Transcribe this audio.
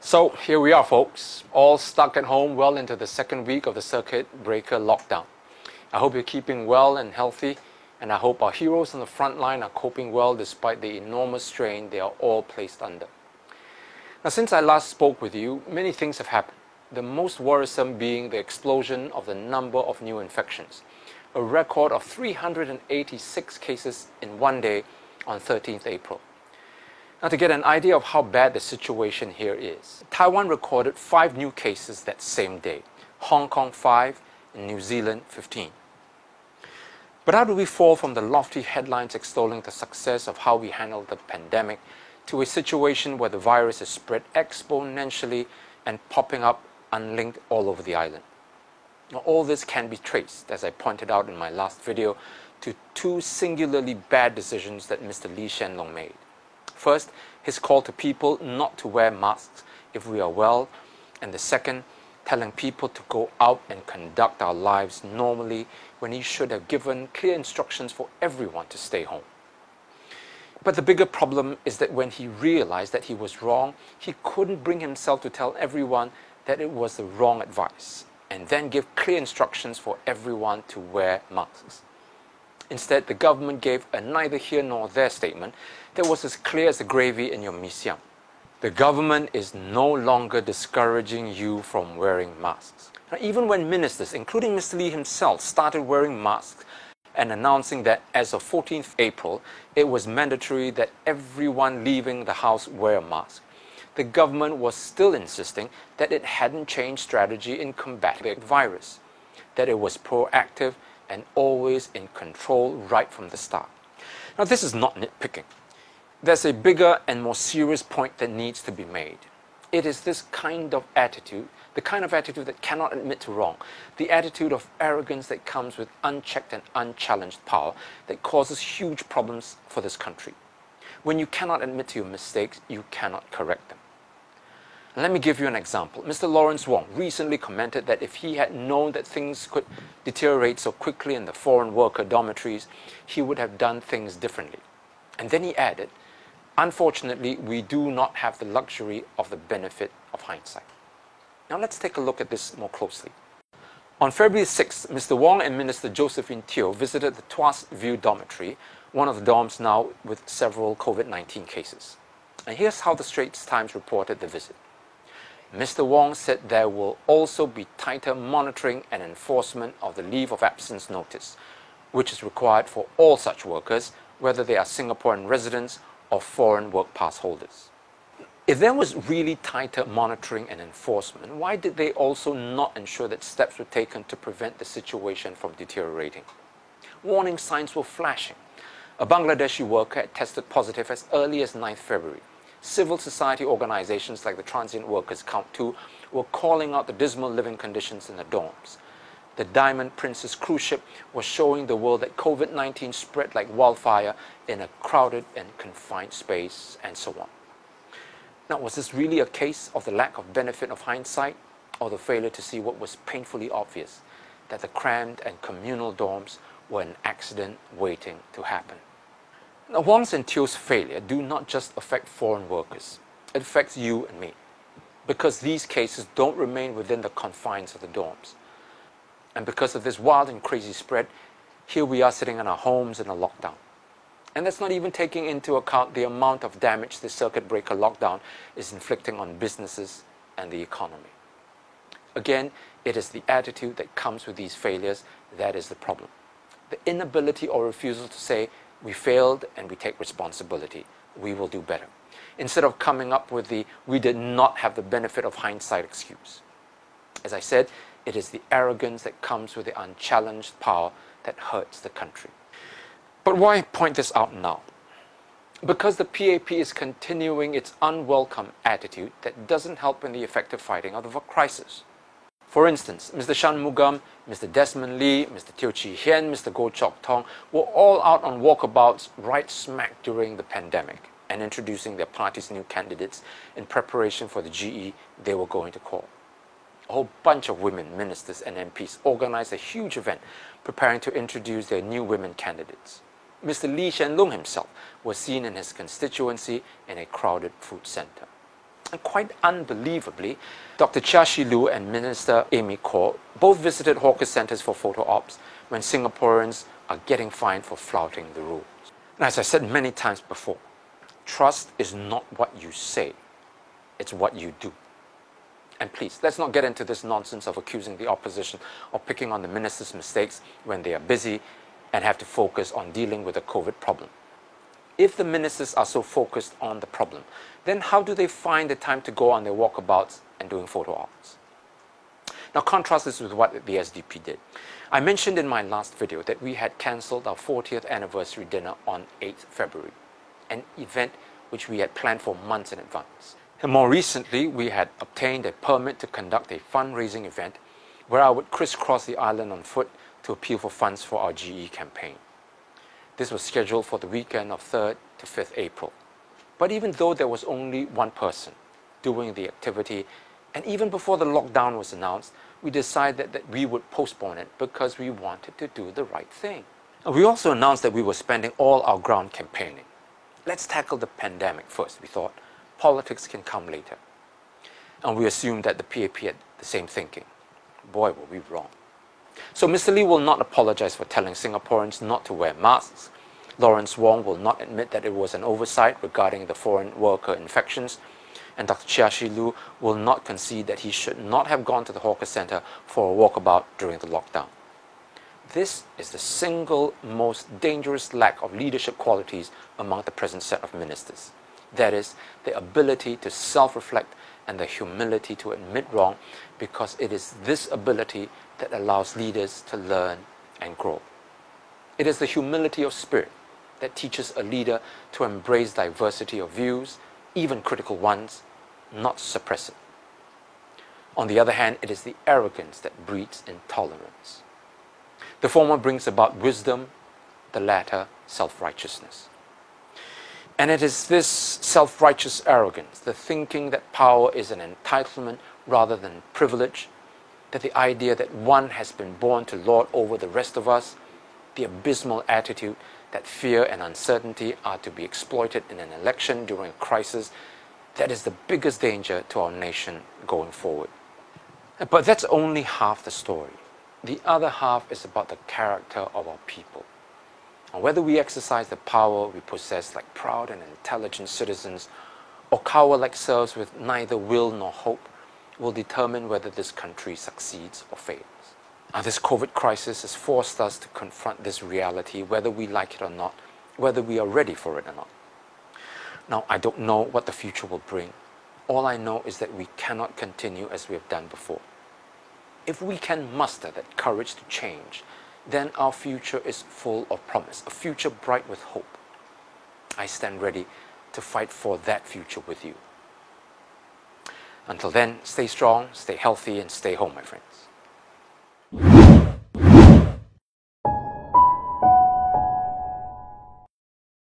So here we are, folks, all stuck at home well into the second week of the circuit breaker lockdown. I hope you're keeping well and healthy, and I hope our heroes on the front line are coping well despite the enormous strain they are all placed under. Now, since I last spoke with you, many things have happened, the most worrisome being the explosion of the number of new infections, a record of 386 cases in one day on 13th April. Now, to get an idea of how bad the situation here is, Taiwan recorded 5 new cases that same day, Hong Kong 5, and New Zealand 15. But how do we fall from the lofty headlines extolling the success of how we handled the pandemic to a situation where the virus is spread exponentially and popping up unlinked all over the island? Now, all this can be traced, as I pointed out in my last video, to 2 singularly bad decisions that Mr. Lee Hsien Loong made. First, his call to people not to wear masks if we are well, and the second, telling people to go out and conduct our lives normally when he should have given clear instructions for everyone to stay home. But the bigger problem is that when he realized that he was wrong, he couldn't bring himself to tell everyone that it was the wrong advice, and then give clear instructions for everyone to wear masks. Instead, the government gave a neither here nor there statement that was as clear as the gravy in your mee siam. The government is no longer discouraging you from wearing masks. Now, even when ministers, including Mr. Lee himself, started wearing masks and announcing that as of 14th April, it was mandatory that everyone leaving the house wear a mask, the government was still insisting that it hadn't changed strategy in combating the virus, that it was proactive and always in control right from the start. Now, this is not nitpicking. There's a bigger and more serious point that needs to be made. It is this kind of attitude, the kind of attitude that cannot admit to wrong, the attitude of arrogance that comes with unchecked and unchallenged power that causes huge problems for this country. When you cannot admit to your mistakes, you cannot correct them. Let me give you an example. Mr. Lawrence Wong recently commented that if he had known that things could deteriorate so quickly in the foreign worker dormitories, he would have done things differently. And then he added, unfortunately, we do not have the luxury of the benefit of hindsight. Now let's take a look at this more closely. On February 6th, Mr. Wong and Minister Josephine Teo visited the Tuas View dormitory, one of the dorms now with several COVID-19 cases. And here's how the Straits Times reported the visit. Mr. Wong said there will also be tighter monitoring and enforcement of the leave of absence notice, which is required for all such workers, whether they are Singaporean residents or foreign work pass holders. If there was really tighter monitoring and enforcement, why did they also not ensure that steps were taken to prevent the situation from deteriorating? Warning signs were flashing. A Bangladeshi worker had tested positive as early as 9th February. Civil society organizations like the Transient Workers Count 2 were calling out the dismal living conditions in the dorms. The Diamond Princess cruise ship was showing the world that COVID-19 spread like wildfire in a crowded and confined space, and so on. Now, was this really a case of the lack of benefit of hindsight, or the failure to see what was painfully obvious, that the crammed and communal dorms were an accident waiting to happen? Now, Wong's and Teo's failure do not just affect foreign workers. It affects you and me, because these cases don't remain within the confines of the dorms. And because of this wild and crazy spread, here we are sitting in our homes in a lockdown. And that's not even taking into account the amount of damage the circuit breaker lockdown is inflicting on businesses and the economy. Again, it is the attitude that comes with these failures that is the problem. The inability or refusal to say, we failed and we take responsibility, we will do better, instead of coming up with the we did not have the benefit of hindsight excuse. As I said, it is the arrogance that comes with the unchallenged power that hurts the country. But why point this out now? Because the PAP is continuing its unwelcome attitude that doesn't help in the effective fighting of the crisis. For instance, Mr. Shanmugam, Mr. Desmond Lee, Mr. Teo Chee Hean, Mr. Goh Chok Tong were all out on walkabouts right smack during the pandemic and introducing their party's new candidates in preparation for the GE they were going to call. A whole bunch of women ministers and MPs organized a huge event preparing to introduce their new women candidates. Mr. Lee Hsien Loong himself was seen in his constituency in a crowded food center. And quite unbelievably, Dr. Chia Shi Lu and Minister Amy Khor both visited hawker centres for photo ops when Singaporeans are getting fined for flouting the rules. And as I said many times before, trust is not what you say, it's what you do. And please, let's not get into this nonsense of accusing the opposition or picking on the minister's mistakes when they are busy and have to focus on dealing with the COVID problem. If the ministers are so focused on the problem, then how do they find the time to go on their walkabouts and doing photo ops? Now contrast this with what the SDP did. I mentioned in my last video that we had cancelled our 40th anniversary dinner on 8th February, an event which we had planned for months in advance. And more recently, we had obtained a permit to conduct a fundraising event where I would crisscross the island on foot to appeal for funds for our GE campaign. This was scheduled for the weekend of 3rd to 5th April. But even though there was only one person doing the activity, and even before the lockdown was announced, we decided that we would postpone it because we wanted to do the right thing. And we also announced that we were spending all our ground campaigning. Let's tackle the pandemic first, we thought. Politics can come later. And we assumed that the PAP had the same thinking. Boy, were we wrong. So Mr. Lee will not apologize for telling Singaporeans not to wear masks. Lawrence Wong will not admit that it was an oversight regarding the foreign worker infections. And Dr. Chia Shi Lu will not concede that he should not have gone to the hawker centre for a walkabout during the lockdown. This is the single most dangerous lack of leadership qualities among the present set of ministers. That is, the ability to self-reflect and the humility to admit wrong, because it is this ability that allows leaders to learn and grow. It is the humility of spirit that teaches a leader to embrace diversity of views, even critical ones, not suppress it. On the other hand, it is the arrogance that breeds intolerance. The former brings about wisdom, the latter self-righteousness. And it is this self-righteous arrogance, the thinking that power is an entitlement rather than privilege, that the idea that one has been born to lord over the rest of us, the abysmal attitude that fear and uncertainty are to be exploited in an election during a crisis, that is the biggest danger to our nation going forward. But that's only half the story. The other half is about the character of our people. And whether we exercise the power we possess like proud and intelligent citizens, or cower like serfs with neither will nor hope, will determine whether this country succeeds or fails. Now, this COVID crisis has forced us to confront this reality, whether we like it or not, whether we are ready for it or not. Now, I don't know what the future will bring. All I know is that we cannot continue as we have done before. If we can muster that courage to change, then our future is full of promise, a future bright with hope. I stand ready to fight for that future with you. Until then, stay strong, stay healthy, and stay home, my friends.